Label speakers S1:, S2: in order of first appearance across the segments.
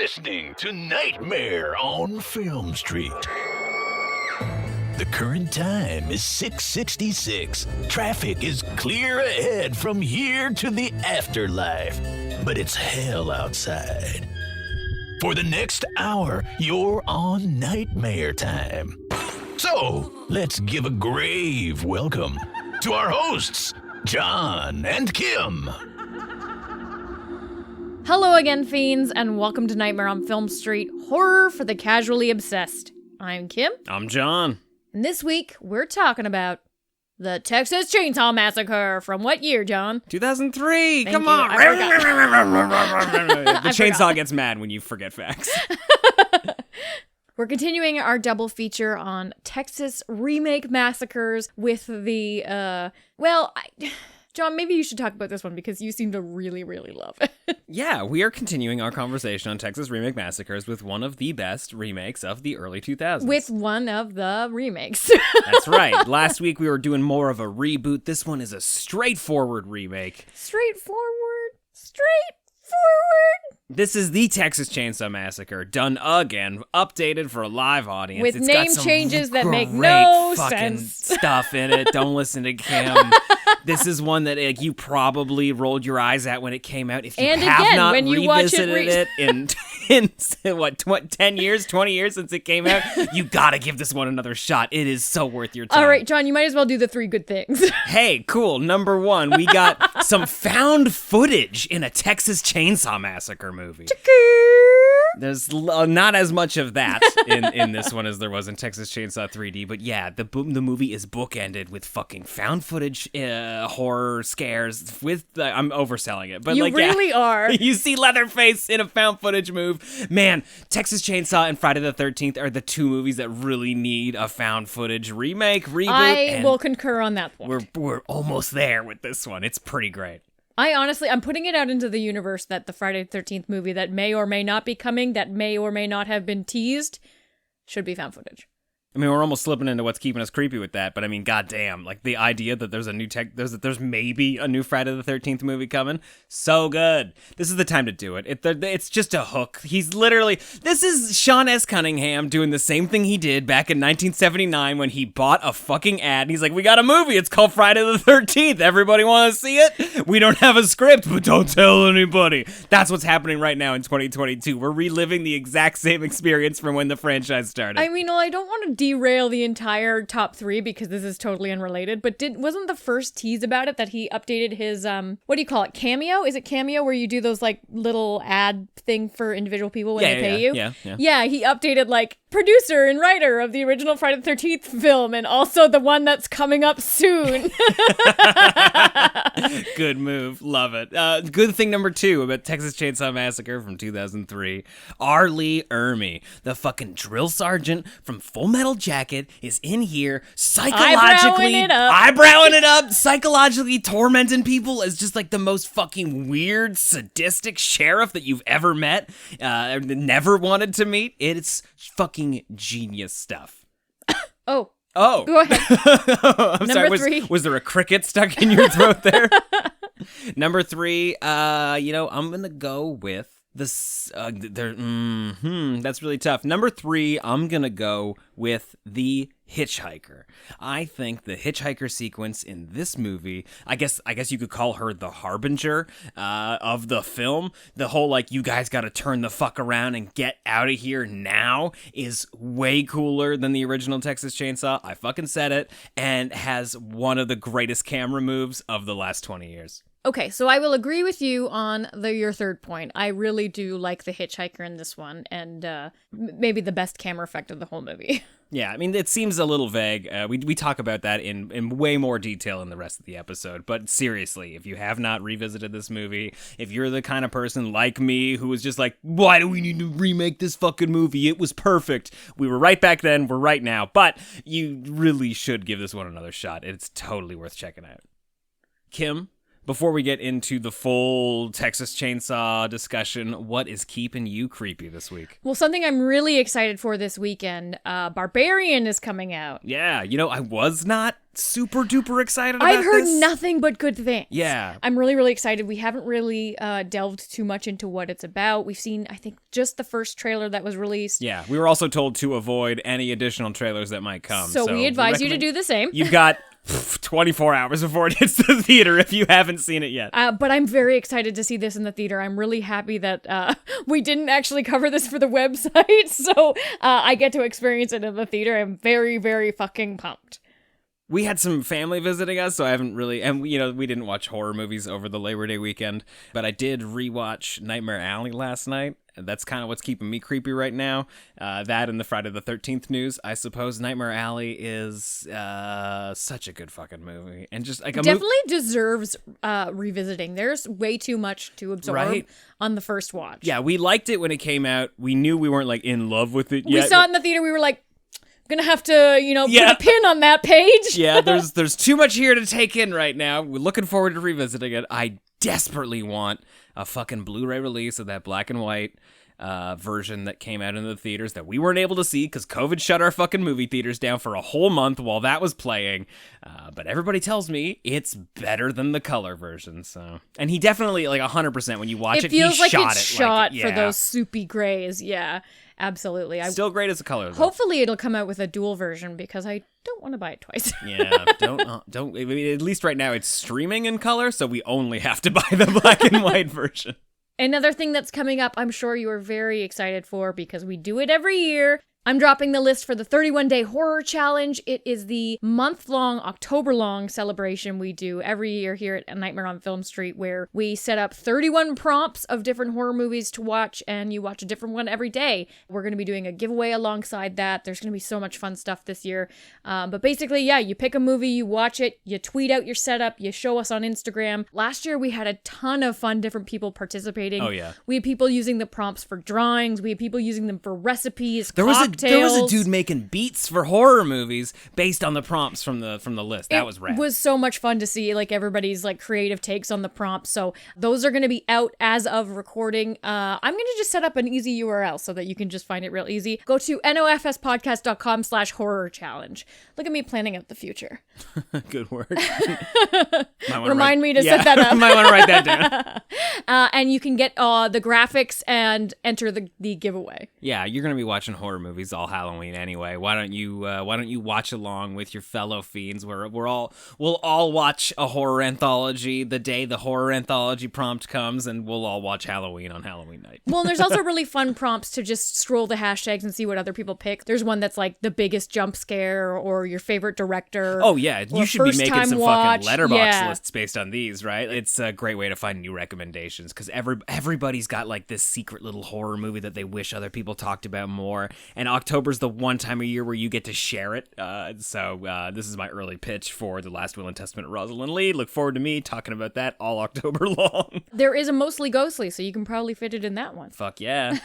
S1: listening to Nightmare on Film Street. The current time is 6:66. Traffic is clear ahead from here to the afterlife, but it's hell outside. For the next hour, you're on Nightmare time. So, let's give a grave welcome to our hosts, Jon and Kim.
S2: Hello again, fiends, and welcome to Nightmare on Film Street, horror for the casually obsessed. I'm Kim.
S3: I'm Jon.
S2: And this week, we're talking about the Texas Chainsaw Massacre. From what year, Jon?
S3: 2003.
S2: Thank
S3: Come
S2: you.
S3: on. The chainsaw
S2: forgot.
S3: gets mad when you forget facts.
S2: We're continuing our double feature on Texas remake massacres with the, Jon, maybe you should talk about this one because you seem to really, really love it.
S3: Yeah, we are continuing our conversation on Texas Remake Massacres with one of the best remakes of the early 2000s.
S2: With one of the remakes.
S3: That's right. Last week we were doing more of a reboot. This one is a straightforward remake.
S2: Straightforward.
S3: This is the Texas Chainsaw Massacre, done again, updated for a live audience.
S2: With
S3: It's
S2: name
S3: got some
S2: changes that make
S3: great
S2: no
S3: fucking
S2: sense.
S3: stuff in it. Don't listen to Kim. This is one that you probably rolled your eyes at when it came out. If you
S2: And
S3: have
S2: again,
S3: not
S2: when you watch it
S3: revisited it in 10 years, 20 years since it came out, you gotta give this one another shot. It is so worth your time.
S2: All right, Jon, you might as well do the three good things.
S3: Hey, cool. Number one, we got some found footage in a Texas Chainsaw Massacre movie. There's not as much of that in this one as there was in Texas Chainsaw 3D, but yeah, the movie is bookended with fucking found footage horror scares. I'm overselling it, but
S2: You really are.
S3: You see Leatherface in a found footage move. Man, Texas Chainsaw and Friday the 13th are the two movies that really need a found footage remake, reboot.
S2: I will concur on that point.
S3: We're almost there with this one. It's pretty great.
S2: I'm putting it out into the universe that the Friday the 13th movie that may or may not be coming, that may or may not have been teased, should be found footage.
S3: I mean, we're almost slipping into what's keeping us creepy with that, but I mean, goddamn, like the idea that there's a new there's maybe a new Friday the 13th movie coming, so good. This is the time to do it. It's just a hook. This is Sean S. Cunningham doing the same thing he did back in 1979 when he bought a fucking ad, and he's like, we got a movie, it's called Friday the 13th, everybody want to see it? We don't have a script, but don't tell anybody. That's what's happening right now in 2022. We're reliving the exact same experience from when the franchise started.
S2: I mean, I don't want to derail the entire top three because this is totally unrelated, but wasn't the first tease about it that he updated his what do you call it, cameo? Is it cameo where you do those like little ad thing for individual people when they pay you? Yeah, he updated like producer and writer of the original Friday the 13th film and also the one that's coming up soon.
S3: Good move. Love it. Good thing number two about Texas Chainsaw Massacre from 2003. R. Lee Ermey, the fucking drill sergeant from Full Metal Jacket, is in here psychologically eyebrowing it up, psychologically tormenting people as just like the most fucking weird, sadistic sheriff that you've ever met, never wanted to meet. It's fucking genius stuff.
S2: Oh.
S3: Go
S2: ahead.
S3: I'm sorry. Was there a cricket stuck in your throat there? Number three, I'm gonna go with this. That's really tough. Number three, I'm gonna go with The Hitchhiker. I think the hitchhiker sequence in this movie, I guess you could call her the harbinger of the film. The whole like, you guys got to turn the fuck around and get out of here now is way cooler than the original Texas Chainsaw. I fucking said it, and has one of the greatest camera moves of the last 20 years.
S2: Okay, so I will agree with you on your third point. I really do like the hitchhiker in this one, and maybe the best camera effect of the whole movie.
S3: Yeah, I mean, it seems a little vague. We talk about that in way more detail in the rest of the episode. But seriously, if you have not revisited this movie, if you're the kind of person like me who was just like, why do we need to remake this fucking movie? It was perfect. We were right back then, we're right now. But you really should give this one another shot. It's totally worth checking out. Kim, Before we get into the full Texas Chainsaw discussion, what is keeping you creepy this week?
S2: Well, something I'm really excited for this weekend, Barbarian is coming out.
S3: Yeah, I was not super duper excited about
S2: I've heard
S3: this.
S2: nothing but good things.
S3: Yeah.
S2: I'm really, really excited. We haven't really delved too much into what it's about. We've seen, I think, just the first trailer that was released.
S3: Yeah, we were also told to avoid any additional trailers that might come.
S2: So we advise you to do the same.
S3: You've got 24 hours before it hits the theater if you haven't seen it yet.
S2: But I'm very excited to see this in the theater. I'm really happy that we didn't actually cover this for the website, so I get to experience it in the theater. I'm very, very fucking pumped.
S3: We had some family visiting us, so I haven't really, and we didn't watch horror movies over the Labor Day weekend, but I did rewatch Nightmare Alley last night. That's kind of what's keeping me creepy right now. That and the Friday the 13th news, I suppose. Nightmare Alley is such a good fucking movie, and just like
S2: definitely deserves revisiting. There's way too much to absorb on the first watch.
S3: Yeah, we liked it when it came out. We knew we weren't like in love with it yet.
S2: We saw it in the theater. We were like, gonna have to, put a pin on that page.
S3: Yeah, there's too much here to take in right now. We're looking forward to revisiting it. I desperately want a fucking Blu-ray release of that black and white version that came out in the theaters that we weren't able to see because COVID shut our fucking movie theaters down for a whole month while that was playing. But everybody tells me it's better than the color version. So, and he definitely, like 100% when you watch it,
S2: feels
S3: he
S2: like
S3: shot
S2: it's
S3: it.
S2: shot for those soupy grays. Yeah. Absolutely.
S3: Still great as a color, though.
S2: Hopefully it'll come out with a dual version because I don't want to buy it twice.
S3: Yeah, don't. I mean, at least right now it's streaming in color, so we only have to buy the black and white version.
S2: Another thing that's coming up, I'm sure you are very excited for because we do it every year. I'm dropping the list for the 31-day horror challenge. It is the month-long, October-long celebration we do every year here at Nightmare on Film Street, where we set up 31 prompts of different horror movies to watch, and you watch a different one every day. We're going to be doing a giveaway alongside that. There's going to be so much fun stuff this year. But basically, yeah, you pick a movie, you watch it, you tweet out your setup, you show us on Instagram. Last year, we had a ton of fun, different people participating.
S3: Oh, yeah.
S2: We had people using the prompts for drawings. We had people using them for recipes,
S3: There was a dude making beats for horror movies based on the prompts from the list. That was rad.
S2: It was so much fun to see like everybody's like creative takes on the prompts. So those are going to be out as of recording. I'm going to just set up an easy URL so that you can just find it real easy. Go to nofspodcast.com/horror challenge. Look at me planning out the future.
S3: Good work.
S2: Remind me to set that up.
S3: Might want to write that down.
S2: And you can get the graphics and enter the giveaway.
S3: Yeah, you're going to be watching horror movies all Halloween anyway. Why don't you watch along with your fellow fiends? We'll all watch a horror anthology the day the horror anthology prompt comes, and we'll all watch Halloween on Halloween night.
S2: Well, and there's also really fun prompts to just scroll the hashtags and see what other people pick. There's one that's like the biggest jump scare or your favorite director.
S3: Oh yeah, you should be making some fucking letterbox
S2: Yeah.
S3: lists based on these, right? It's a great way to find new recommendations because everybody's got like this secret little horror movie that they wish other people talked about more. And October's the one time of year where you get to share it. So this is my early pitch for The Last Will and Testament of Rosalind Lee. Look forward to me talking about that all October long.
S2: There is a Mostly Ghostly, so you can probably fit it in that one.
S3: Fuck yeah.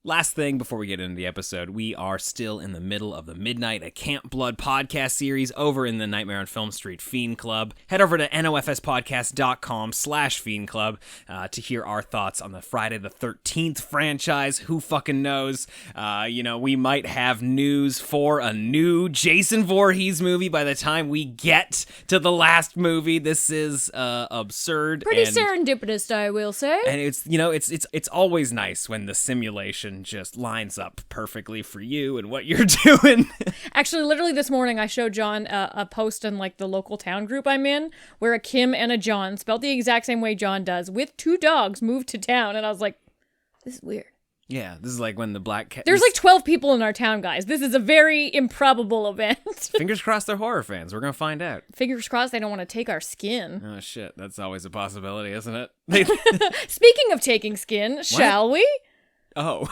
S3: Last thing before we get into the episode, we are still in the middle of the Midnight at Camp Blood podcast series over in the Nightmare on Film Street Fiend Club. Head over to nofspodcast.com/Fiend Club to hear our thoughts on the Friday the 13th franchise. Who fucking knows? We might have news for a new Jason Voorhees movie by the time we get to the last movie. This is absurd.
S2: Pretty serendipitous, I will say.
S3: And it's always nice when the simulation just lines up perfectly for you and what you're doing.
S2: Actually, literally this morning, I showed John a post in like the local town group I'm in, where a Kim and a Jon, spelled the exact same way John does, with 2 dogs, moved to town, and I was like, this is weird.
S3: Yeah, this is like when the black cat...
S2: There's like 12 people in our town, guys. This is a very improbable event.
S3: Fingers crossed they're horror fans. We're gonna find out.
S2: Fingers crossed they don't want to take our skin.
S3: Oh shit, that's always a possibility, isn't it?
S2: Speaking of taking skin, shall we?
S3: Oh.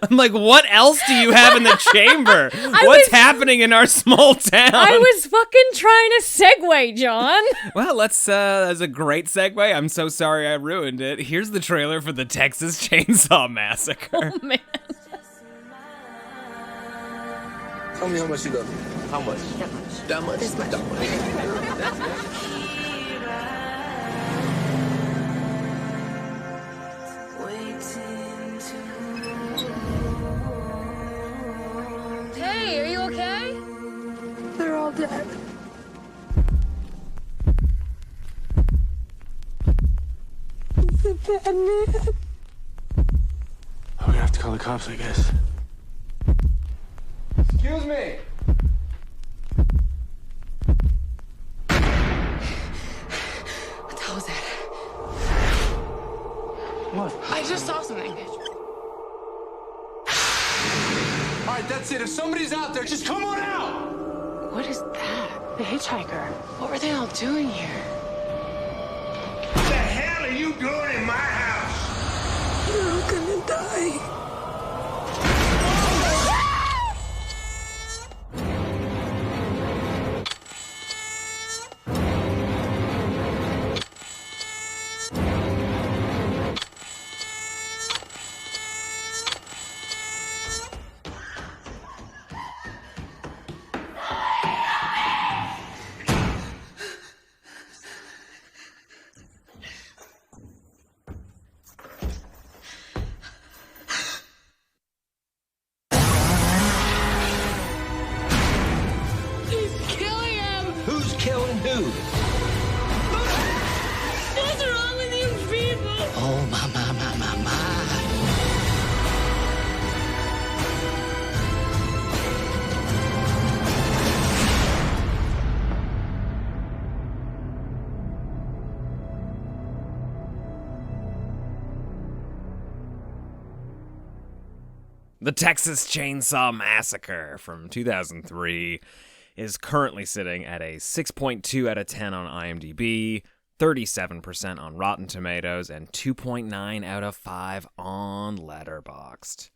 S3: I'm like, what else do you have in the chamber? What's happening in our small town?
S2: I was fucking trying to segue, John.
S3: Well, that's a great segue. I'm so sorry I ruined it. Here's the trailer for the Texas Chainsaw Massacre.
S2: Oh, man.
S4: Tell me how much you love me. How much?
S5: That much.
S4: That much?
S5: This much.
S4: That much.
S2: Hey, are you okay?
S5: They're all dead. He's a bad man.
S4: We're gonna have to call the cops, I guess. Excuse me!
S5: What the hell was that?
S4: What?
S5: I just saw something.
S4: All right, that's it. If somebody's out there, just come on out!
S5: What is that? The hitchhiker. What were they all doing here?
S6: What the hell are you doing in my house?
S5: You're all gonna die.
S6: Who's killing who?
S5: What's wrong with you people?
S6: Oh, my.
S3: The Texas Chainsaw Massacre from 2003 is currently sitting at a 6.2 out of 10 on IMDb, 37% on Rotten Tomatoes, and 2.9 out of 5 on Letterboxd.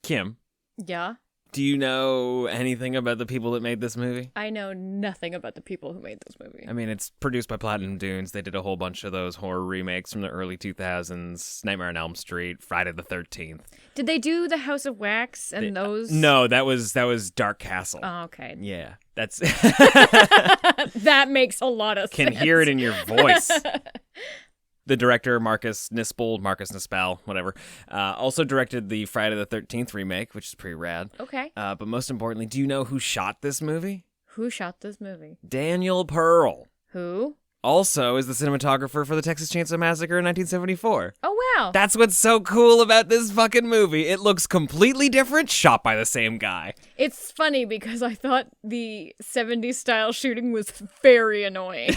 S3: Kim,
S2: Yeah.
S3: do you know anything about the people that made this movie?
S2: I know nothing about the people who made this movie.
S3: I mean, it's produced by Platinum Dunes. They did a whole bunch of those horror remakes from the early 2000s, Nightmare on Elm Street, Friday the 13th.
S2: Did they do the House of Wax and those?
S3: No, that was Dark Castle.
S2: Oh, okay.
S3: Yeah, that's
S2: That makes a lot of sense.
S3: can hear it in your voice. The director, Marcus Nispel, whatever, also directed the Friday the 13th remake, which is pretty rad.
S2: Okay.
S3: But most importantly, do you know who shot this movie?
S2: Who shot this movie?
S3: Daniel Pearl.
S2: Who?
S3: Also is the cinematographer for the Texas Chainsaw Massacre in 1974.
S2: Oh, wow.
S3: That's what's so cool about this fucking movie. It looks completely different, shot by the same guy.
S2: It's funny because I thought the 70s style shooting was very annoying.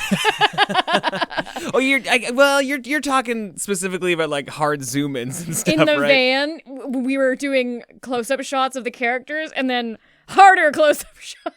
S3: Oh, you're talking specifically about like hard zoom-ins and stuff,
S2: In the
S3: right?
S2: van, we were doing close-up shots of the characters and then harder close-up shots.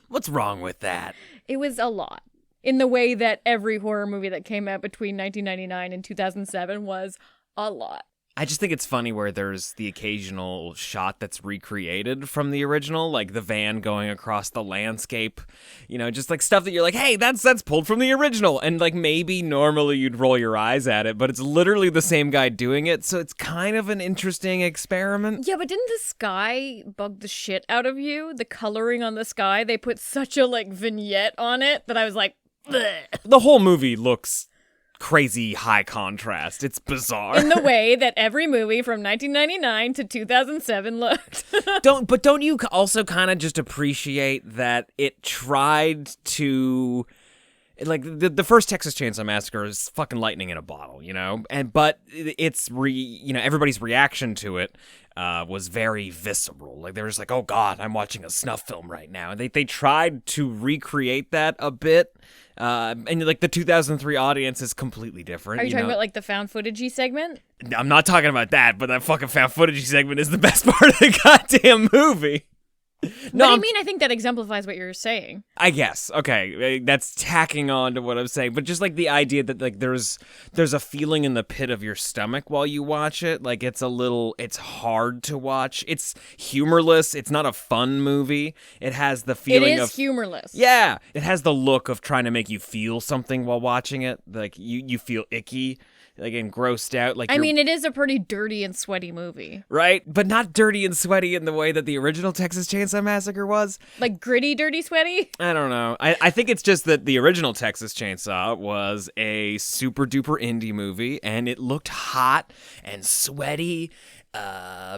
S3: What's wrong with that?
S2: It was a lot. In the way that every horror movie that came out between 1999 and 2007 was a lot.
S3: I just think it's funny where there's the occasional shot that's recreated from the original, like the van going across the landscape, you know, just like stuff that you're like, hey, that's pulled from the original. And like maybe normally you'd roll your eyes at it, but it's literally the same guy doing it. So it's kind of an interesting experiment.
S2: Yeah, but didn't the sky bug the shit out of you? The coloring on the sky, they put such a like vignette on it that I was like, bleh.
S3: The whole movie looks crazy high contrast. It's bizarre.
S2: In the way that every movie from 1999 to 2007 looked.
S3: Don't you also kind of just appreciate that it tried to, like, the first Texas Chainsaw Massacre is fucking lightning in a bottle, you know? But it's everybody's reaction to it was very visceral. Like, they were just like, oh God, I'm watching a snuff film right now. And they tried to recreate that a bit. And like the 2003 audience is completely different.
S2: Are you talking about like the found footagey segment?
S3: I'm not talking about that, but that fucking found footage segment is the best part of the goddamn movie.
S2: No, what do you mean? I think that exemplifies what you're saying. I
S3: guess. Okay, that's tacking on to what I'm saying, but just like the idea that like there's a feeling in the pit of your stomach while you watch it. Like it's hard to watch. It's humorless. It's not a fun movie. It has the feeling of
S2: humorless.
S3: Yeah, it has the look of trying to make you feel something while watching it. Like you feel icky. Like and grossed out. Like
S2: I mean, it is a pretty dirty and sweaty movie,
S3: right? But not dirty and sweaty in the way that the original Texas Chainsaw Chainsaw Massacre was.
S2: Like gritty, dirty, sweaty?
S3: I don't know. I think it's just that the original Texas Chainsaw was a super duper indie movie, and it looked hot and sweaty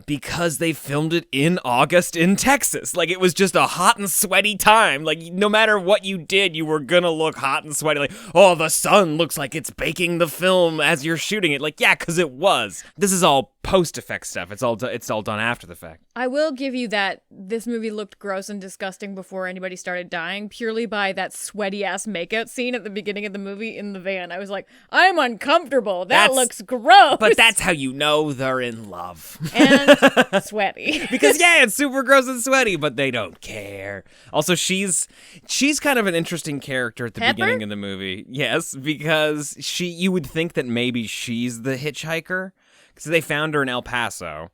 S3: because they filmed it in August in Texas. Like, it was just a hot and sweaty time. Like, no matter what you did, you were gonna look hot and sweaty. Like, oh, the sun looks like it's baking the film as you're shooting it. Like, yeah, because it was. This is all post-effect stuff. It's all done after the fact.
S2: I will give you that this movie looked gross and disgusting before anybody started dying, purely by that sweaty-ass makeout scene at the beginning of the movie in the van. I was like, I'm uncomfortable. That looks gross.
S3: But that's how you know they're in love.
S2: And sweaty.
S3: Because, yeah, it's super gross and sweaty, but they don't care. Also, she's kind of an interesting character at the beginning of the movie. Yes, because you would think that maybe she's the hitchhiker. Because they found her in El Paso.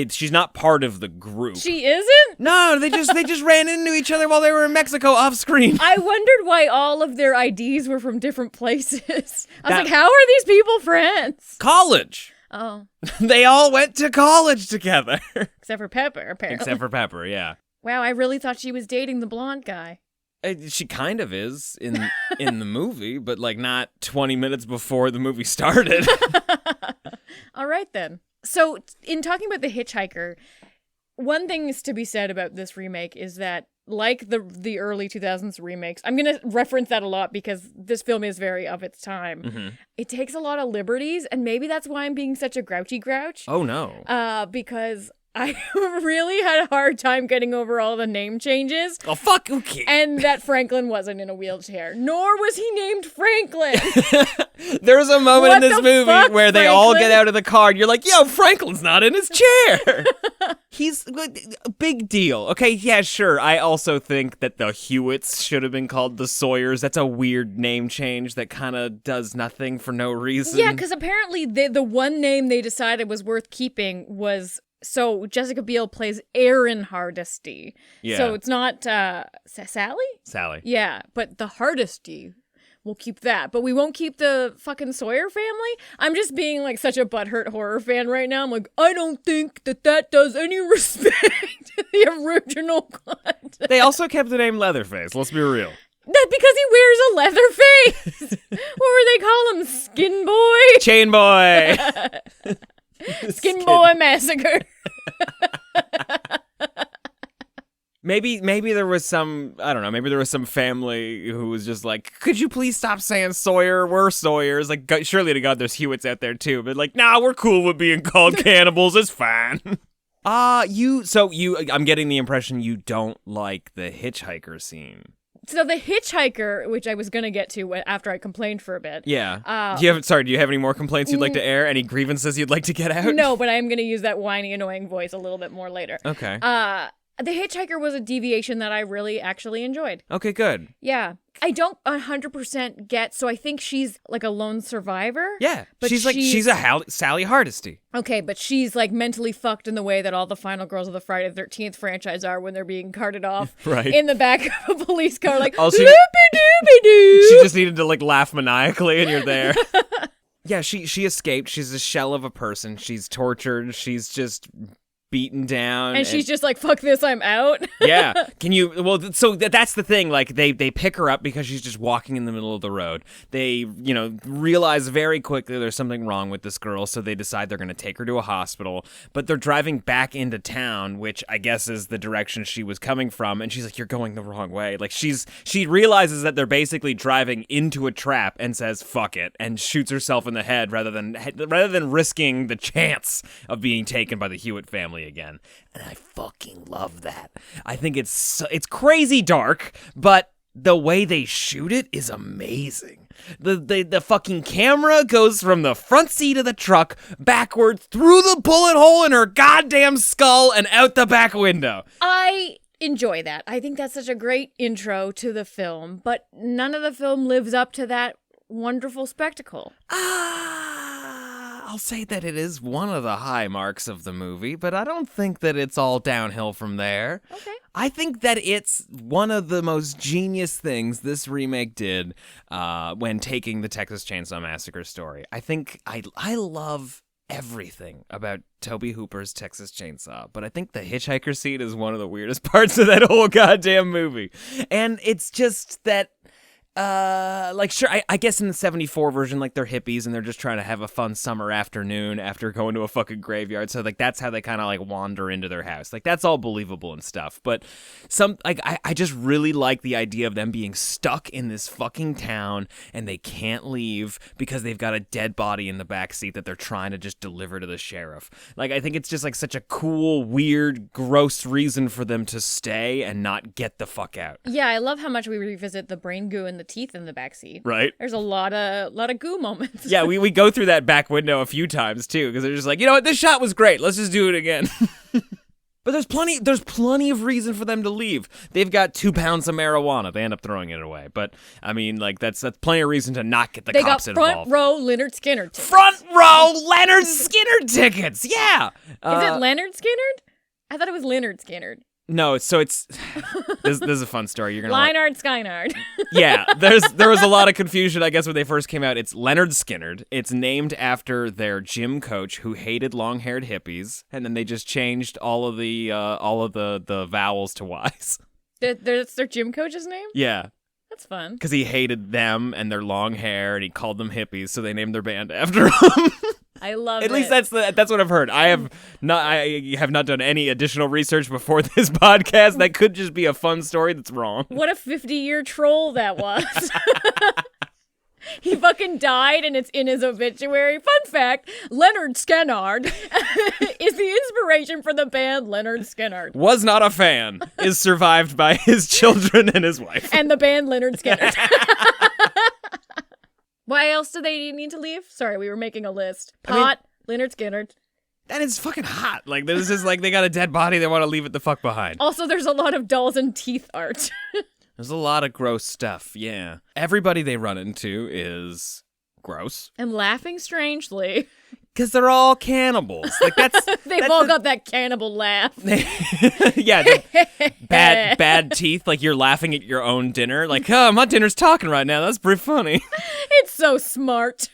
S3: She's not part of the group.
S2: She isn't?
S3: No, they just ran into each other while they were in Mexico off screen.
S2: I wondered why all of their IDs were from different places. I was like, how are these people friends?
S3: College.
S2: Oh.
S3: They all went to college together.
S2: Except for Pepper, apparently.
S3: Except for Pepper, yeah.
S2: Wow, I really thought she was dating the blonde guy.
S3: She kind of is in the movie, but like not 20 minutes before the movie started.
S2: All right, then. So in talking about the hitchhiker, one thing is to be said about this remake is that, like the early 2000s remakes, I'm going to reference that a lot because this film is very of its time. Mm-hmm. It takes a lot of liberties, and maybe that's why I'm being such a grouchy grouch.
S3: Oh, no.
S2: Because I really had a hard time getting over all the name changes.
S3: Oh, fuck, okay.
S2: And that Franklin wasn't in a wheelchair, nor was he named Franklin.
S3: There's a moment in this movie where they all get out of the car and you're like, yo, Franklin's not in his chair. He's a big deal. Okay, yeah, sure. I also think that the Hewitts should have been called the Sawyers. That's a weird name change that kind of does nothing for no reason.
S2: Yeah, because apparently the one name they decided was worth keeping was... So Jessica Biel plays Erin Hardesty.
S3: Yeah.
S2: So it's not Sally?
S3: Sally.
S2: Yeah, but the Hardesty, we'll keep that. But we won't keep the fucking Sawyer family? I'm just being like such a butthurt horror fan right now. I'm like, I don't think that does any respect to the original content.
S3: They also kept the name Leatherface, let's be real.
S2: That's because he wears a leather face. What were they call him? Skin Boy?
S3: Chain Boy.
S2: Skin Boy Massacre.
S3: Maybe there was some, I don't know, maybe there was some family who was just like, could you please stop saying Sawyer? We're Sawyers. Like, surely to God there's Hewitts out there too, but like, nah, we're cool with being called cannibals. It's fine. I'm getting the impression you don't like the hitchhiker scene.
S2: So the hitchhiker, which I was going to get to after I complained for a bit.
S3: Yeah. Do you have any more complaints you'd like to air? Any grievances you'd like to get out?
S2: No, but I'm going to use that whiny, annoying voice a little bit more later.
S3: Okay.
S2: The hitchhiker was a deviation that I really actually enjoyed.
S3: Okay, good.
S2: Yeah. I don't 100% get, so I think she's like a lone survivor.
S3: Yeah.
S2: But
S3: she's a Sally Hardesty.
S2: Okay, but she's like mentally fucked in the way that all the final girls of the Friday the 13th franchise are when they're being carted off in the back of a police car like, loopy-doopy-doo.
S3: She just needed to like laugh maniacally and you're there. Yeah, she escaped. She's a shell of a person. She's tortured. She's just beaten down.
S2: And she's just like, fuck this, I'm out.
S3: Yeah. So that's the thing. Like, they pick her up because she's just walking in the middle of the road. They, realize very quickly there's something wrong with this girl, so they decide they're going to take her to a hospital. But they're driving back into town, which I guess is the direction she was coming from, and she's like, you're going the wrong way. Like, she realizes that they're basically driving into a trap and says, fuck it, and shoots herself in the head rather than risking the chance of being taken by the Hewitt family again. And I fucking love that. I think it's crazy dark, but the way they shoot it is amazing. The fucking camera goes from the front seat of the truck backwards through the bullet hole in her goddamn skull and out the back window.
S2: I enjoy that. I think that's such a great intro to the film, but none of the film lives up to that wonderful spectacle.
S3: I'll say that it is one of the high marks of the movie, but I don't think that it's all downhill from there. Okay. I think that it's one of the most genius things this remake did when taking the Texas Chainsaw Massacre story. I think I love everything about Tobe Hooper's Texas Chainsaw, but I think the hitchhiker scene is one of the weirdest parts of that whole goddamn movie. And it's just that, sure, I guess in the 74 version, like, they're hippies and they're just trying to have a fun summer afternoon after going to a fucking graveyard. So, like, that's how they kind of, like, wander into their house. Like, that's all believable and stuff. But I just really like the idea of them being stuck in this fucking town and they can't leave because they've got a dead body in the backseat that they're trying to just deliver to the sheriff. Like, I think it's just, like, such a cool, weird, gross reason for them to stay and not get the fuck out.
S2: Yeah, I love how much we revisit the brain goo and the teeth in the backseat.
S3: Right.
S2: There's a lot of goo moments.
S3: Yeah, we go through that back window a few times too, because they're just like, you know what, this shot was great. Let's just do it again. But there's plenty of reason for them to leave. They've got 2 pounds of marijuana. They end up throwing it away. But I mean, like, that's plenty of reason to not get the cops involved.
S2: They got front row Leonard Skinner tickets.
S3: Front row Leonard Skinner tickets. Yeah.
S2: Is it Leonard Skinner? I thought it was Leonard Skinner.
S3: No, so it's this is a fun story. You're gonna
S2: Leinard Skynard.
S3: Yeah, there was a lot of confusion, I guess, when they first came out. It's Leonard Skinner. It's named after their gym coach who hated long-haired hippies, and then they just changed all of the vowels to Y's.
S2: That's their gym coach's name?
S3: Yeah.
S2: That's fun.
S3: Because he hated them and their long hair, and he called them hippies, so they named their band after him.
S2: I love it.
S3: At least that's what I've heard. I have not done any additional research before this podcast. That could just be a fun story that's wrong.
S2: What a 50-year troll that was. He fucking died and it's in his obituary. Fun fact, Leonard Skinner is the inspiration for the band Leonard Skinner.
S3: Was not a fan. Is survived by his children and his wife.
S2: And the band Leonard Skinner. Why else do they need to leave? Sorry, we were making a list. Pot, Leonard Skinner.
S3: That is fucking hot. Like, this is like they got a dead body, they want to leave it the fuck behind.
S2: Also, there's a lot of dolls and teeth art.
S3: There's a lot of gross stuff, yeah. Everybody they run into is gross.
S2: And laughing strangely.
S3: Because they're all cannibals. Like,
S2: They've all got that cannibal laugh.
S3: Yeah, bad teeth. Like, you're laughing at your own dinner. Like, oh, my dinner's talking right now. That's pretty funny.
S2: It's so smart.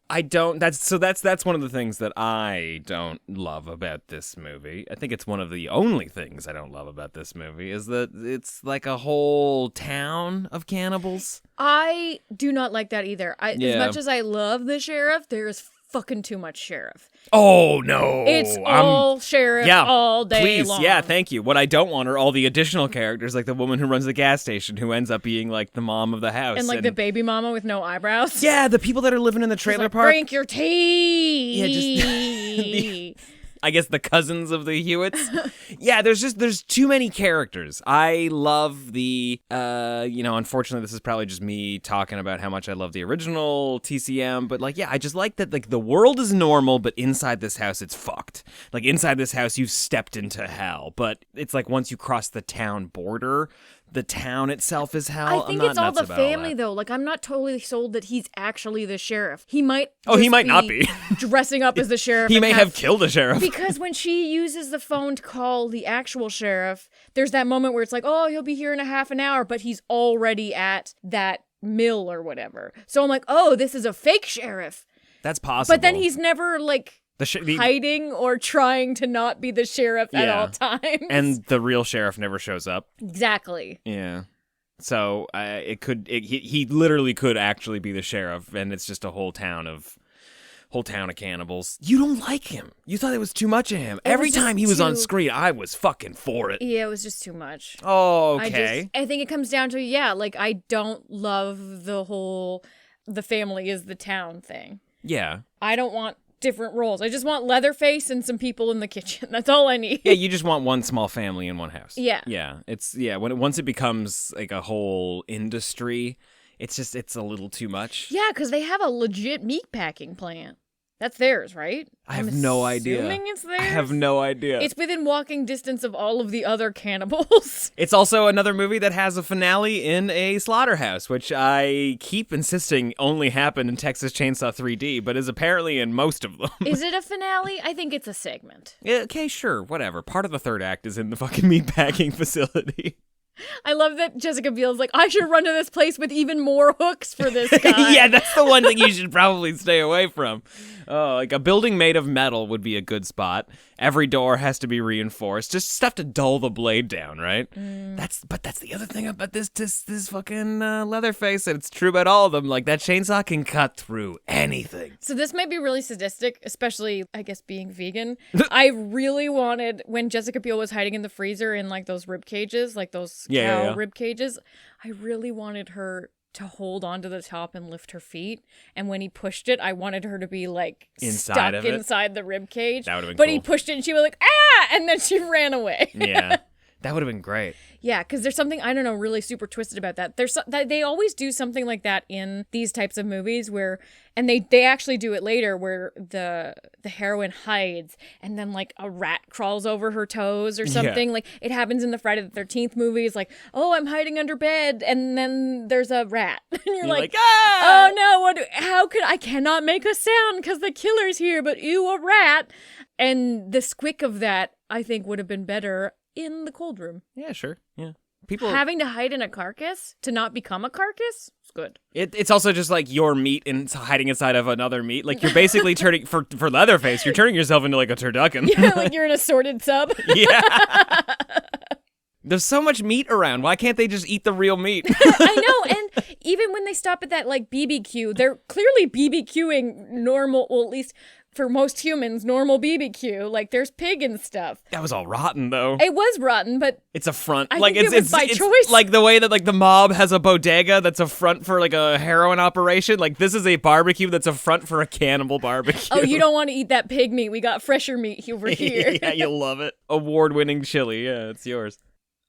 S3: That's one of the things that I don't love about this movie. I think it's one of the only things I don't love about this movie is that it's like a whole town of cannibals.
S2: I do not like that either. As much as I love the sheriff, there's fucking too much sheriff.
S3: Oh, no.
S2: It's all sheriff all day long.
S3: Yeah, thank you. What I don't want are all the additional characters, like the woman who runs the gas station, who ends up being like the mom of the house.
S2: And like the baby mama with no eyebrows.
S3: Yeah, the people that are living in the trailer park.
S2: Drink your tea.
S3: Yeah, I guess the cousins of the Hewitts. Yeah, there's too many characters. I love the, unfortunately this is probably just me talking about how much I love the original TCM, but like, yeah, I just like that like the world is normal, but inside this house it's fucked. Like inside this house you've stepped into hell, but it's like once you cross the town border, the town itself is hell.
S2: I think it's all the family, though. Like, I'm not totally sold that he's actually the sheriff. He might.
S3: He might not be
S2: dressing up as the sheriff.
S3: He may have killed a sheriff.
S2: Because when she uses the phone to call the actual sheriff, there's that moment where it's like, oh, he'll be here in a half an hour, but he's already at that mill or whatever. So I'm like, oh, this is a fake sheriff.
S3: That's possible.
S2: But then he's never like hiding or trying to not be the sheriff at all times.
S3: And the real sheriff never shows up.
S2: Exactly.
S3: Yeah. So he literally could actually be the sheriff, and it's just a whole town of cannibals. You don't like him. You thought it was too much of him. Every time he was on screen, I was fucking for it.
S2: Yeah, it was just too much.
S3: Oh, okay.
S2: I think it comes down to, like, I don't love the family is the town thing.
S3: Yeah.
S2: I don't want different roles. I just want Leatherface and some people in the kitchen. That's all I need.
S3: Yeah, you just want one small family in one house.
S2: Yeah.
S3: Yeah. Once it becomes like a whole industry, it's a little too much.
S2: Yeah, because they have a legit meat packing plant. That's theirs, right?
S3: I have no idea.
S2: Assuming it's theirs.
S3: I have no idea.
S2: It's within walking distance of all of the other cannibals.
S3: It's also another movie that has a finale in a slaughterhouse, which I keep insisting only happened in Texas Chainsaw 3D, but is apparently in most of them.
S2: Is it a finale? I think it's a segment.
S3: Yeah, okay, sure, whatever. Part of the third act is in the fucking meatpacking facility.
S2: I love that Jessica Biel's like, I should run to this place with even more hooks for this guy.
S3: Yeah, that's the one that you should probably stay away from. Oh, like a building made of metal would be a good spot. Every door has to be reinforced. Just stuff to dull the blade down, right? That's the other thing about this fucking Leatherface, and it's true about all of them. Like, that chainsaw can cut through anything.
S2: So this might be really sadistic, especially, I guess, being vegan. I really wanted, when Jessica Biel was hiding in the freezer in, like, those rib cages, like those cow rib cages, I really wanted her to hold onto the top and lift her feet. And when he pushed it, I wanted her to be, like, stuck inside the rib cage. That would have been cool. He pushed it and she was like, ah! And then she ran away.
S3: Yeah. That would have been great.
S2: Yeah, because there's something, I don't know, really super twisted about that. They always do something like that in these types of movies where, and they actually do it later, where the heroine hides and then, like, a rat crawls over her toes or something. Yeah. Like, it happens in the Friday the 13th movies, like, oh, I'm hiding under bed, and then there's a rat. And you're like, ah! Oh no, I cannot make a sound because the killer's here, but ew, a rat. And the squick of that, I think, would have been better in the cold room.
S3: Yeah, sure. Yeah. People
S2: having to hide in a carcass to not become a carcass? It's good.
S3: It's also just like your meat and hiding inside of another meat. Like, you're basically turning, for Leatherface, you're turning yourself into like a turducken.
S2: Yeah, like you're an assorted sub.
S3: Yeah. There's so much meat around. Why can't they just eat the real meat?
S2: I know, and even when they stop at that, like, BBQ, they're clearly BBQing normal, well, at least for most humans, normal BBQ. Like, there's pig and stuff.
S3: That was all rotten, though.
S2: It was rotten, but
S3: it's a front.
S2: I think it was by choice.
S3: Like the way that, like, the mob has a bodega that's a front for, like, a heroin operation. Like, this is a barbecue that's a front for a cannibal barbecue.
S2: Oh, you don't want to eat that pig meat. We got fresher meat over here.
S3: Yeah, you'll love it. Award-winning chili. Yeah, it's yours.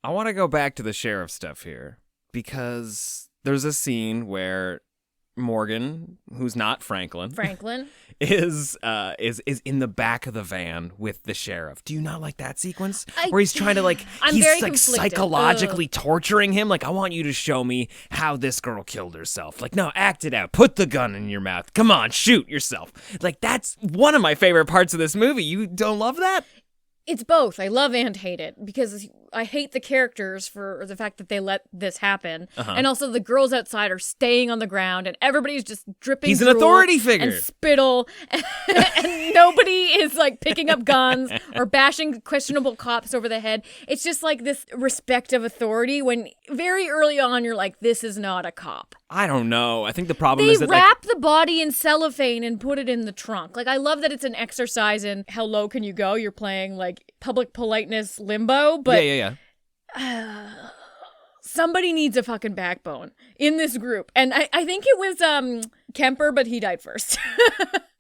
S3: I want to go back to the sheriff stuff here because there's a scene where Morgan, who's not Franklin, is in the back of the van with the sheriff. Do you not like that sequence where he's trying to, like, he's like conflicted. Psychologically torturing him? Like, I want you to show me how this girl killed herself. Like, no, act it out. Put the gun in your mouth. Come on, shoot yourself. Like, that's one of my favorite parts of this movie. You don't love that?
S2: It's both. I love and hate it because I hate the characters for the fact that they let this happen. And also the girls outside are staying on the ground and everybody's just dripping
S3: He's an authority figure.
S2: And spittle. And nobody is, like, picking up guns or bashing questionable cops over the head. It's just like this respect of authority when very early on you're like, this is not a cop.
S3: I don't know. I think the problem is that
S2: they wrap the body in cellophane and put it in the trunk. Like, I love that it's an exercise in how low can you go. You're playing, like, public politeness limbo, but
S3: yeah.
S2: Somebody needs a fucking backbone in this group. And I think it was Kemper, but he died first.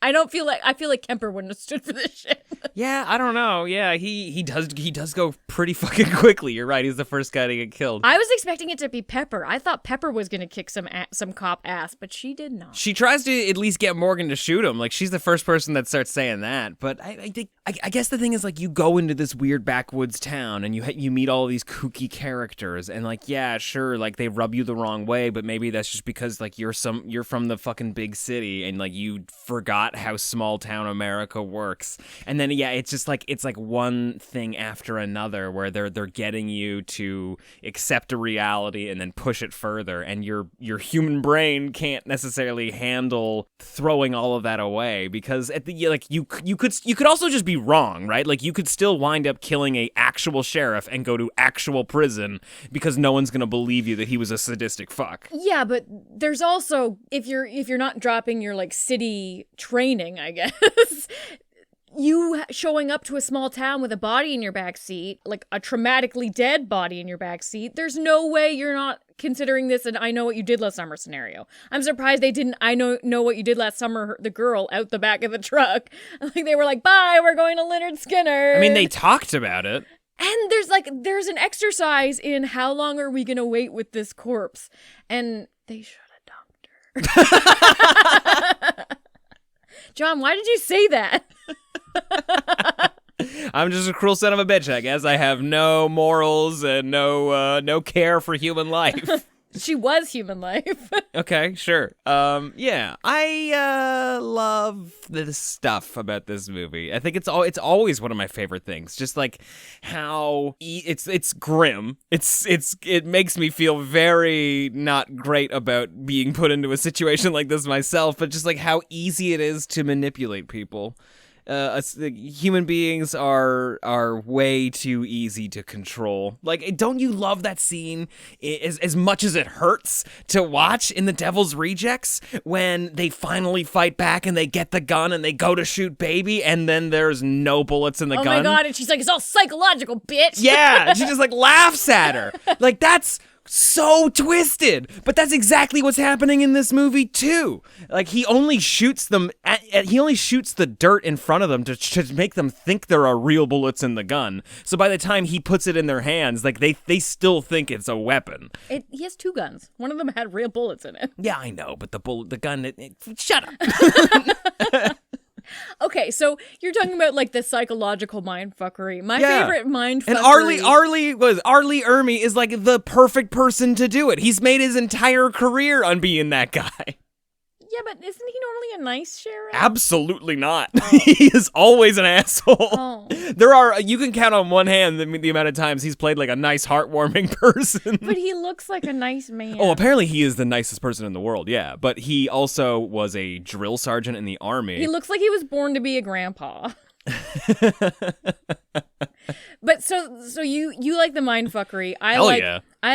S2: I feel like Kemper wouldn't have stood for this shit.
S3: Yeah, I don't know. Yeah, he does go pretty fucking quickly. You're right. He's the first guy to get killed.
S2: I was expecting it to be Pepper. I thought Pepper was going to kick some cop ass, but she did not.
S3: She tries to at least get Morgan to shoot him. Like, she's the first person that starts saying that. But I think I guess the thing is, like, you go into this weird backwoods town and you meet all these kooky characters and, like, yeah, sure, like, they rub you the wrong way, but maybe that's just because, like, you're from the fucking big city and, like, you forgot how small town America works. And then it's just like it's like one thing after another where they're getting you to accept a reality and then push it further, and your human brain can't necessarily handle throwing all of that away because at the like you could also just be wrong, right? Like, you could still wind up killing a actual sheriff and go to actual prison because no one's gonna believe you that he was a sadistic fuck.
S2: Yeah, but there's also if you're not dropping your, like, city training, I guess, you showing up to a small town with a body in your backseat, like a traumatically dead body in your backseat, there's no way you're not considering this an I know what you did last summer scenario. I'm surprised they didn't I know what you did last summer the girl out the back of the truck. Like, they were like, bye, we're going to Leonard Skinner.
S3: I mean, they talked about it.
S2: And there's an exercise in how long are we going to wait with this corpse? And they should have dumped her. John, why did you say that?
S3: I'm just a cruel son of a bitch, I guess. I have no morals and no care for human life.
S2: She was human life.
S3: Okay, sure. Yeah, I love the stuff about this movie. I think it's always one of my favorite things. Just like how it's grim. It makes me feel very not great about being put into a situation like this myself, but just like how easy it is to manipulate people. Human beings are way too easy to control. Like, don't you love that scene as much as it hurts to watch in The Devil's Rejects when they finally fight back and they get the gun and they go to shoot Baby and then there's no bullets in the gun?
S2: Oh my God, and she's like, it's all psychological, bitch.
S3: Yeah, she just like laughs at her. Like, that's so twisted, but that's exactly what's happening in this movie too. Like, he only shoots them he only shoots the dirt in front of them to make them think there are real bullets in the gun. So by the time he puts it in their hands, like they still think it's a weapon.
S2: He has 2 guns. One of them had real bullets in it.
S3: Yeah, I know, but the gun shut up.
S2: Okay, so you're talking about like the psychological mindfuckery. My favorite mindfuckery.
S3: And Arlie Ermy is like the perfect person to do it. He's made his entire career on being that guy.
S2: Yeah, but isn't he normally a nice sheriff?
S3: Absolutely not. Oh. He is always an asshole. Oh. You can count on one hand the amount of times he's played like a nice, heartwarming person.
S2: But he looks like a nice man.
S3: Oh, apparently he is the nicest person in the world, yeah. But he also was a drill sergeant in the army.
S2: He looks like he was born to be a grandpa. But so you like the mindfuckery. I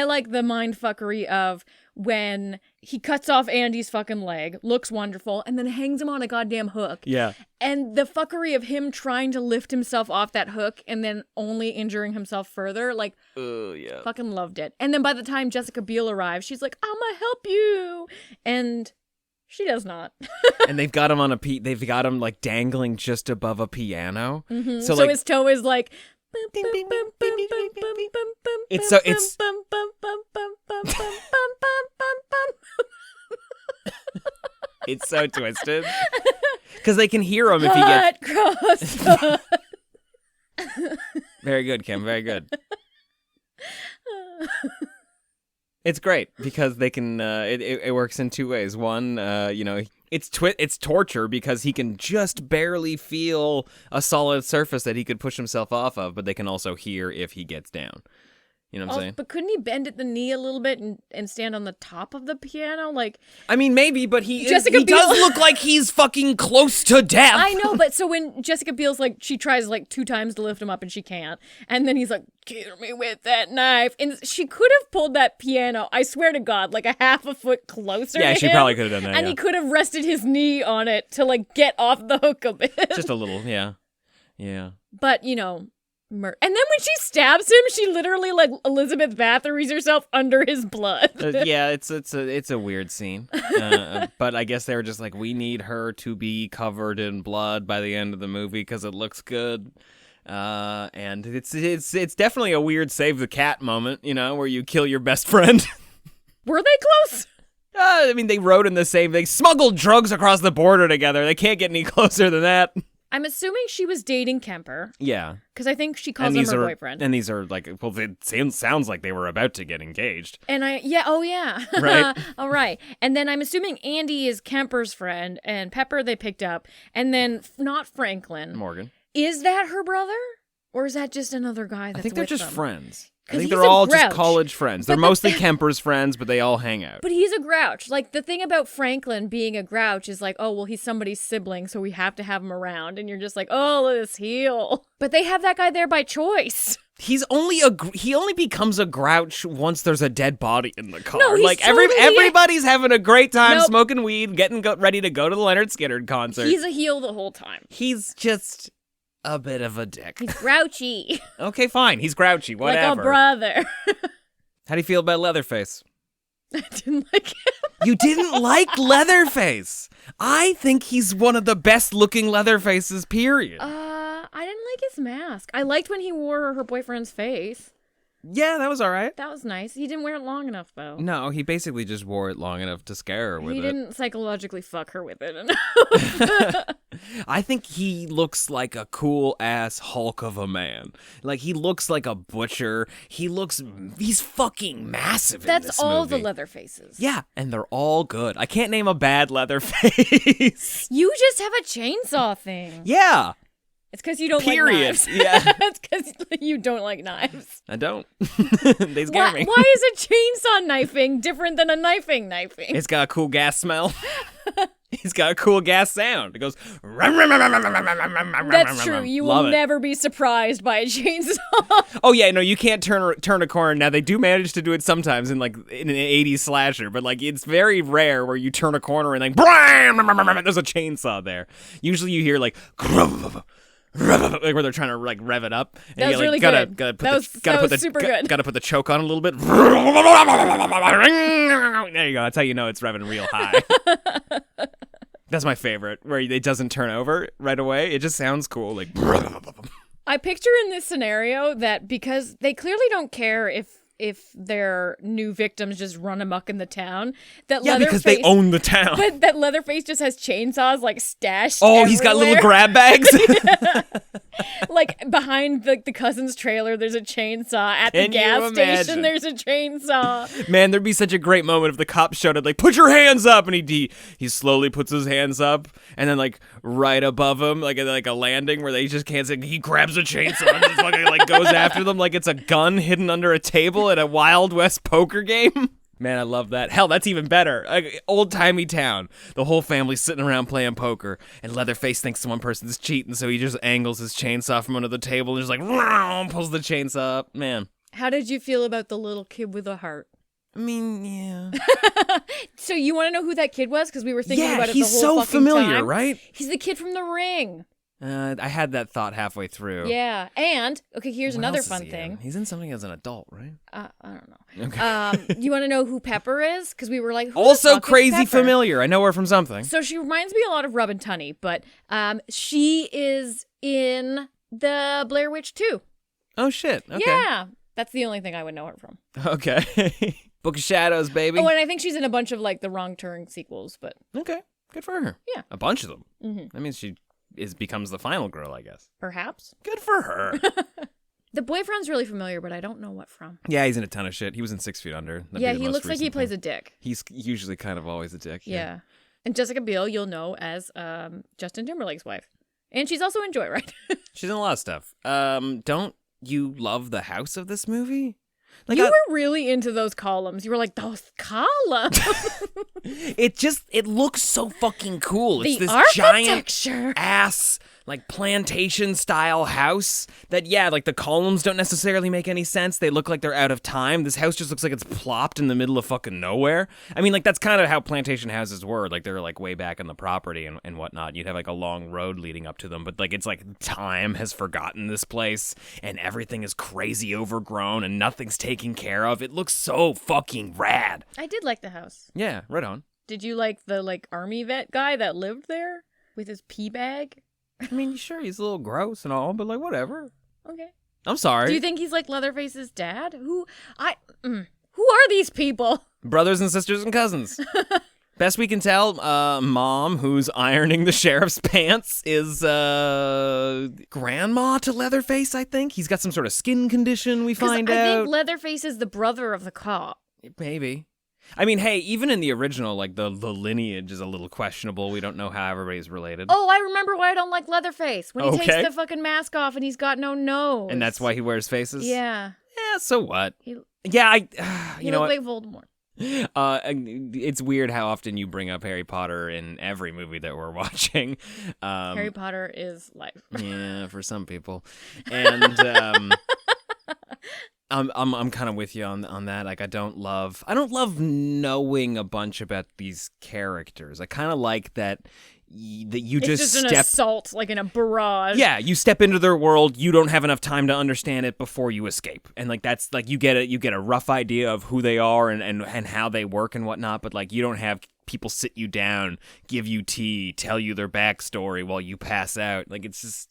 S2: like the mindfuckery of when he cuts off Andy's fucking leg, looks wonderful, and then hangs him on a goddamn hook.
S3: Yeah.
S2: And the fuckery of him trying to lift himself off that hook and then only injuring himself further, like,
S3: yeah.
S2: Fucking loved it. And then by the time Jessica Biel arrives, she's like, I'm gonna help you. And she does not.
S3: And they've got him they've got him like dangling just above a piano.
S2: Mm-hmm. So like, his toe is like
S3: it's so twisted because they can hear him if he gets Very good, Kim, very good. It's great because they can it works in 2 ways. One, it's torture because he can just barely feel a solid surface that he could push himself off of, but they can also hear if he gets down. You know what I'm saying?
S2: But couldn't he bend at the knee a little bit and stand on the top of the piano? Like,
S3: I mean, maybe, but he does look like he's fucking close to death.
S2: I know, but so when Jessica Biel's like, she tries like 2 times to lift him up and she can't. And then he's like, kill me with that knife. And she could have pulled that piano, I swear to God, like a half a foot closer to
S3: she
S2: him,
S3: probably could have done that,
S2: and he could have rested his knee on it to like get off the hook a bit.
S3: Just a little, yeah. Yeah.
S2: But, you know... And then when she stabs him, she literally like Elizabeth Bathory's herself under his blood.
S3: Yeah, it's a weird scene. But I guess they were just like, we need her to be covered in blood by the end of the movie because it looks good. And it's definitely a weird save the cat moment, you know, where you kill your best friend.
S2: Were they close?
S3: I mean, they rode in the same. They smuggled drugs across the border together. They can't get any closer than that.
S2: I'm assuming she was dating Kemper.
S3: Yeah.
S2: Because I think she calls him her boyfriend.
S3: And these are like, well, it sounds like they were about to get engaged.
S2: And Right. All right. And then I'm assuming Andy is Kemper's friend and Pepper they picked up. And then not Franklin.
S3: Morgan.
S2: Is that her brother? Or is that just another guy that's
S3: I think they're
S2: with
S3: just
S2: them?
S3: Friends. I think they're all just college friends. They're mostly Kemper's friends, but they all hang out.
S2: But he's a grouch. Like, the thing about Franklin being a grouch is like, oh, well, he's somebody's sibling, so we have to have him around. And you're just like, oh, let's heal. But they have that guy there by choice.
S3: He only becomes a grouch once there's a dead body in the car.
S2: No,
S3: like
S2: totally
S3: everybody's having a great time smoking weed, getting ready to go to the Leonard Skinner concert.
S2: He's a heel the whole time.
S3: He's just a bit of a dick.
S2: He's grouchy.
S3: Okay, fine. He's grouchy. Whatever.
S2: Like a brother.
S3: How do you feel about Leatherface?
S2: I didn't like him.
S3: You didn't like Leatherface? I think he's one of the best looking Leatherfaces, period.
S2: I didn't like his mask. I liked when he wore her boyfriend's face.
S3: Yeah, that was all right.
S2: That was nice. He didn't wear it long enough, though.
S3: No, he basically just wore it long enough to scare her with it.
S2: He didn't psychologically fuck her with it enough.
S3: I think he looks like a cool-ass Hulk of a man. Like, he looks like a butcher. He's fucking massive in this
S2: That's all
S3: movie.
S2: the Leatherfaces.
S3: Yeah, and they're all good. I can't name a bad Leatherface.
S2: You just have a chainsaw thing.
S3: Yeah.
S2: It's because you don't
S3: Period.
S2: like knives.
S3: Yeah.
S2: It's because you don't like knives.
S3: I don't. They scare me.
S2: Why is a chainsaw knifing different than a knifing?
S3: It's got a cool gas smell. He's got a cool gas sound. It goes.
S2: That's true. You will never be surprised by a chainsaw.
S3: Oh yeah, no, you can't turn a corner. Now they do manage to do it sometimes in an 80s slasher, but like it's very rare where you turn a corner and like there's a chainsaw there. Usually you hear like like where they're trying to like rev it up. And
S2: that was really good. That was super good.
S3: Gotta put the choke on a little bit. There you go. That's how you know it's revving real high. That's my favorite, where it doesn't turn over right away. It just sounds cool. Like
S2: I picture in this scenario that because they clearly don't care if their new victims just run amok in the town, that
S3: because they own the town.
S2: But that Leatherface just has chainsaws like stashed.
S3: Oh, he's got little grab bags.
S2: Like behind the cousin's trailer, there's a chainsaw. At the gas station, there's a chainsaw.
S3: Man, there'd be such a great moment if the cops shouted like, "Put your hands up!" and he slowly puts his hands up, and then like right above him, like a landing where they just can't see, he grabs a chainsaw and just fucking like goes after them like it's a gun hidden under a table at a Wild West poker game. Man, I love that. Hell, that's even better. Like, old-timey town. The whole family's sitting around playing poker, and Leatherface thinks one person's cheating, so he just angles his chainsaw from under the table and just like pulls the chainsaw up. Man.
S2: How did you feel about the little kid with a heart?
S3: I mean, yeah.
S2: So you want to know who that kid was? Because we were thinking about it the whole
S3: he's so
S2: fucking
S3: familiar,
S2: time.
S3: right?
S2: He's the kid from The Ring.
S3: I had that thought halfway through.
S2: Yeah, and okay, here's another fun thing.
S3: He's in something as an adult, right?
S2: I don't know.
S3: Okay.
S2: You want to know who Pepper is? Because we were like, who
S3: also
S2: the fuck
S3: crazy
S2: is Pepper?
S3: familiar. I know her from something.
S2: So she reminds me a lot of Rub and Tunny, but she is in the Blair Witch 2.
S3: Oh shit. Okay.
S2: Yeah, that's the only thing I would know her from.
S3: Okay. Book of Shadows, baby.
S2: Oh, and I think she's in a bunch of like the Wrong Turn sequels, but
S3: okay, good for her.
S2: Yeah,
S3: a bunch of them.
S2: Mm-hmm.
S3: That means she becomes the final girl, I guess.
S2: Perhaps.
S3: Good for her.
S2: The boyfriend's really familiar, but I don't know what from.
S3: Yeah, he's in a ton of shit. He was in 6 Feet Under.
S2: Yeah, he looks like he plays a dick.
S3: He's usually kind of always a dick.
S2: Yeah. And Jessica Biel, you'll know as Justin Timberlake's wife. And she's also in Joyride.
S3: She's in a lot of stuff. Don't you love the house of this movie? Like
S2: you were really into those columns. You were like, those columns.
S3: It looks so fucking cool. It's
S2: the
S3: this
S2: architecture.
S3: Giant ass like plantation style house that like the columns don't necessarily make any sense. They look like they're out of time. This house just looks like it's plopped in the middle of fucking nowhere. I mean, like that's kind of how plantation houses were. Like they're like way back in the property and whatnot. You'd have like a long road leading up to them, but like it's like time has forgotten this place and everything is crazy overgrown and nothing's taken care of. It looks so fucking rad.
S2: I did like the house.
S3: Yeah, right on.
S2: Did you like the army vet guy that lived there with his pee bag?
S3: I mean, sure, he's a little gross and all, but like whatever.
S2: Okay.
S3: I'm sorry.
S2: Do you think he's like Leatherface's dad? Who are these people?
S3: Brothers and sisters and cousins. Best we can tell, Mom, who's ironing the sheriff's pants, is grandma to Leatherface, I think. He's got some sort of skin condition, we find out.
S2: I think Leatherface is the brother of the cop.
S3: Maybe. I mean, hey, even in the original, like, the lineage is a little questionable. We don't know how everybody's related.
S2: Oh, I remember why I don't like Leatherface. When he
S3: Okay.
S2: takes the fucking mask off and he's got no nose.
S3: And that's why he wears faces?
S2: Yeah.
S3: Yeah, so what?
S2: He
S3: you know what?
S2: like Voldemort.
S3: It's weird how often you bring up Harry Potter in every movie that we're watching.
S2: Harry Potter is life.
S3: Yeah, for some people. And I'm kind of with you on that. Like I don't love knowing a bunch about these characters. I kind of like that you
S2: it's just an assault, like in a barrage.
S3: Yeah, you step into their world, you don't have enough time to understand it before you escape. And like that's like you get a rough idea of who they are and how they work and whatnot, but like you don't have people sit you down, give you tea, tell you their backstory while you pass out. Like it's just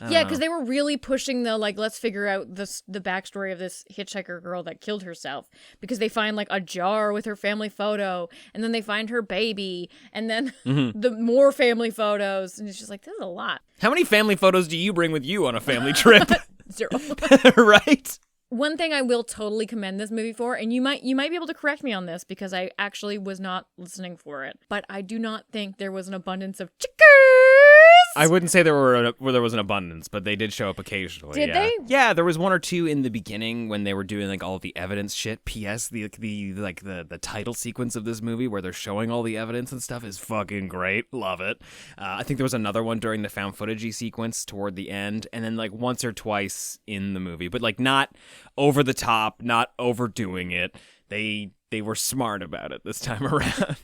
S2: Yeah, because they were really pushing the, like, let's figure out the backstory of this hitchhiker girl that killed herself. Because they find, like, a jar with her family photo, and then they find her baby, and then the more family photos. And it's just like, this is a lot.
S3: How many family photos do you bring with you on a family trip?
S2: 0.
S3: Right?
S2: One thing I will totally commend this movie for, and you might be able to correct me on this because I actually was not listening for it, but I do not think there was an abundance of chickers.
S3: I wouldn't say there was an abundance, but they did show up occasionally.
S2: Did they?
S3: Yeah, there was one or two in the beginning when they were doing like all the evidence shit. P.S. The title sequence of this movie where they're showing all the evidence and stuff is fucking great. Love it. I think there was another one during the found footage sequence toward the end, and then like once or twice in the movie, but like not over the top, not overdoing it. They were smart about it this time around.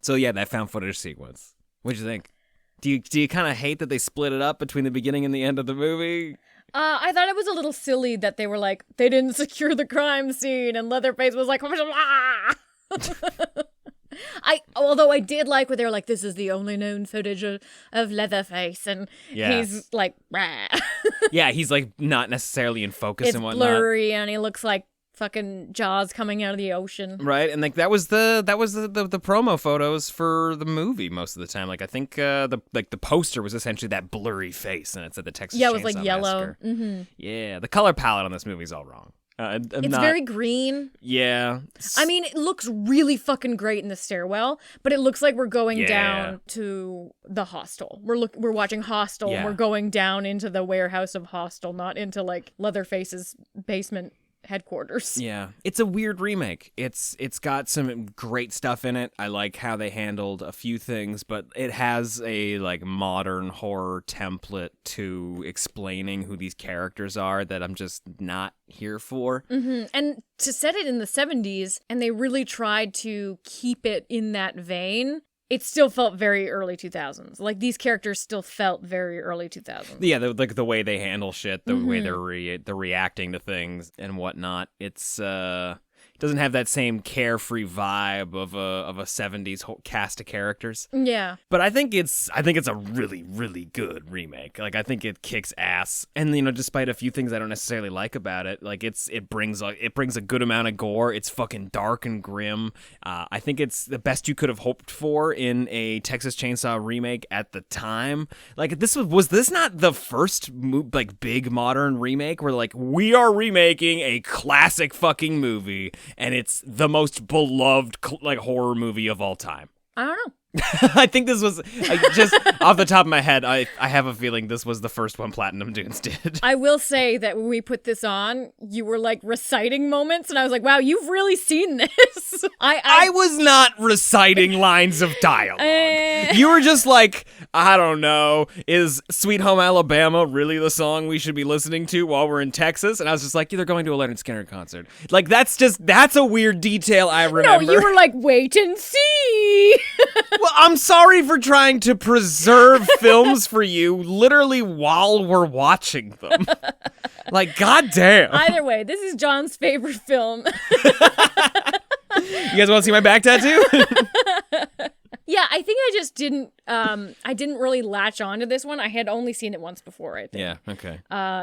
S3: So yeah, that found footage sequence. What'd you think? Do you kind of hate that they split it up between the beginning and the end of the movie?
S2: I thought it was a little silly that they were like, they didn't secure the crime scene, and Leatherface was like, although I did like where they were like, this is the only known footage of Leatherface, and he's like,
S3: yeah, he's like not necessarily in focus
S2: it's
S3: and whatnot.
S2: It's blurry, and he looks like fucking Jaws coming out of the ocean.
S3: Right, and like that was the promo photos for the movie most of the time. Like I think the poster was essentially that blurry face, and it said the Texas Chainsaw Massacre.
S2: Yeah, it was like yellow. Mm-hmm.
S3: Yeah, the color palette on this movie's all wrong.
S2: It's very green.
S3: Yeah.
S2: I mean, it looks really fucking great in the stairwell, but it looks like we're going down to the hostel. We're watching Hostel, and we're going down into the warehouse of Hostel, not into like Leatherface's basement headquarters.
S3: Yeah. It's a weird remake. It's got some great stuff in it. I like how they handled a few things, but it has a like modern horror template to explaining who these characters are that I'm just not here for.
S2: Mm-hmm. And to set it in the 70s, and they really tried to keep it in that vein, it still felt very early 2000s. Like, these characters still felt very early 2000s.
S3: Yeah, the way they handle shit, the way they're reacting to things and whatnot. It's doesn't have that same carefree vibe of a 70s cast of characters.
S2: Yeah.
S3: But I think it's a really, really good remake. Like, I think it kicks ass. And, you know, despite a few things I don't necessarily like about it, like it brings a good amount of gore. It's fucking dark and grim. I think it's the best you could have hoped for in a Texas Chainsaw remake at the time. Like, was this not the first big modern remake where like we are remaking a classic fucking movie and it's the most beloved like horror movie of all time?
S2: I don't know.
S3: I think this was just off the top of my head. I have a feeling this was the first one Platinum Dunes did.
S2: I will say that when we put this on, you were like reciting moments, and I was like, "Wow, you've really seen this." I
S3: was not reciting lines of dialogue. You were just like, I don't know, is "Sweet Home Alabama" really the song we should be listening to while we're in Texas? And I was just like, they're going to a Leonard Skinner concert. Like that's a weird detail I remember.
S2: No, you were like, wait and see.
S3: Well, I'm sorry for trying to preserve films for you literally while we're watching them. Like, goddamn.
S2: Either way, this is John's favorite film.
S3: You guys want to see my back tattoo?
S2: Yeah, I think I just didn't really latch on to this one. I had only seen it once before, I think.
S3: Yeah, okay.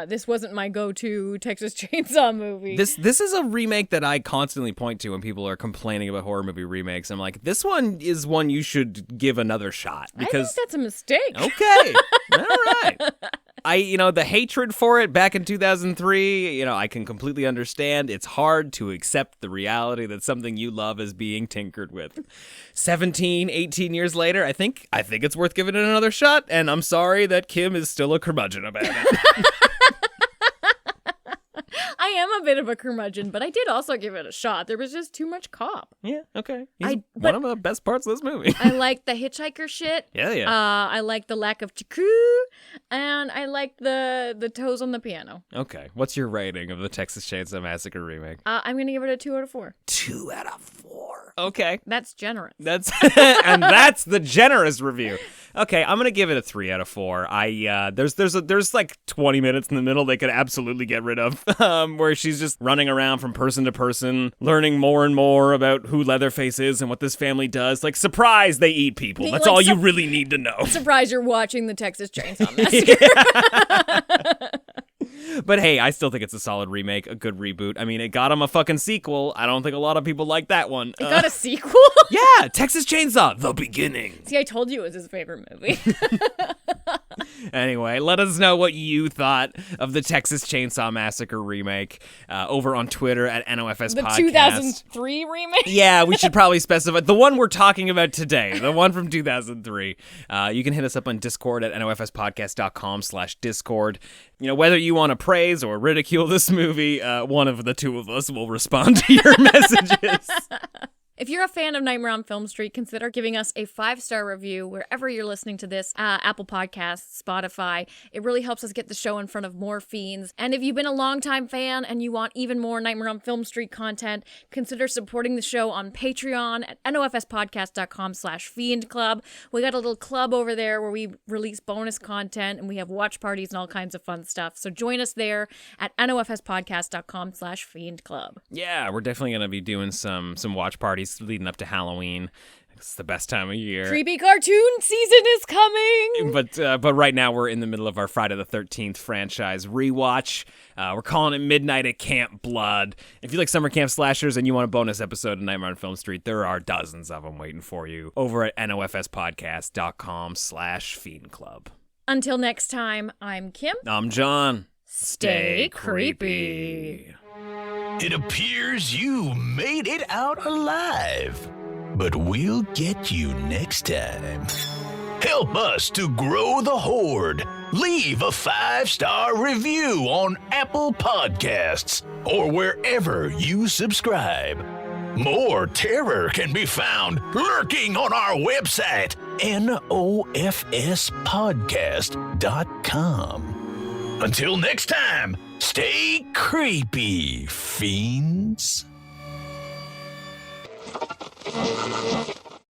S2: This wasn't my go-to Texas Chainsaw movie.
S3: This is a remake that I constantly point to when people are complaining about horror movie remakes. I'm like, this one is one you should give another shot. Because
S2: I think that's a mistake.
S3: Okay. All right. The hatred for it back in 2003, I can completely understand. It's hard to accept the reality that something you love is being tinkered with. 17, 18 years later, I think it's worth giving it another shot, and I'm sorry that Kim is still a curmudgeon about it.
S2: I am a bit of a curmudgeon, but I did also give it a shot. There was just too much cop.
S3: Yeah, okay. He's one of the best parts of this movie.
S2: I like the hitchhiker shit.
S3: Yeah.
S2: I like the lack of chiku, and I like the toes on the piano.
S3: Okay. What's your rating of the Texas Chainsaw Massacre remake?
S2: I'm going to give it a 2 out of 4.
S3: 2 out of 4. Okay.
S2: That's generous.
S3: And that's the generous review. Okay, I'm gonna give it a 3 out of 4. There's like 20 minutes in the middle they could absolutely get rid of, where she's just running around from person to person, learning more and more about who Leatherface is and what this family does. Like, surprise, they eat people. That's all you really need to know.
S2: Surprise, you're watching the Texas Chainsaw Massacre.
S3: But hey, I still think it's a solid remake, a good reboot. I mean, it got him a fucking sequel. I don't think a lot of people like that one.
S2: It got a sequel?
S3: Yeah, Texas Chainsaw, The Beginning.
S2: See, I told you it was his favorite movie.
S3: Anyway, let us know what you thought of the Texas Chainsaw Massacre remake over on Twitter at NOFS
S2: the
S3: Podcast.
S2: 2003 remake?
S3: Yeah, we should probably specify. The one we're talking about today, the one from 2003. You can hit us up on Discord at nofspodcast.com/Discord. You know, whether you want to praise or ridicule this movie, one of the two of us will respond to your messages.
S2: If you're a fan of Nightmare on Film Street, consider giving us a 5-star review wherever you're listening to this, Apple Podcasts, Spotify. It really helps us get the show in front of more fiends. And if you've been a longtime fan and you want even more Nightmare on Film Street content, consider supporting the show on Patreon at nofspodcast.com/fiendclub. We got a little club over there where we release bonus content and we have watch parties and all kinds of fun stuff. So join us there at nofspodcast.com/fiendclub.
S3: Yeah, we're definitely going to be doing some watch parties leading up to Halloween. It's the best time of year.
S2: Creepy cartoon season is coming!
S3: But right now we're in the middle of our Friday the 13th franchise rewatch. We're calling it Midnight at Camp Blood. If you like summer camp slashers and you want a bonus episode of Nightmare on Film Street, there are dozens of them waiting for you over at nofspodcast.com/fiendclub.
S2: Until next time, I'm Kim.
S3: I'm John.
S2: Stay creepy.
S1: It appears you made it out alive, but we'll get you next time. Help us to grow the horde. Leave a 5-star review on Apple Podcasts or wherever you subscribe. More terror can be found lurking on our website, nofspodcast.com. Until next time, stay creepy, fiends.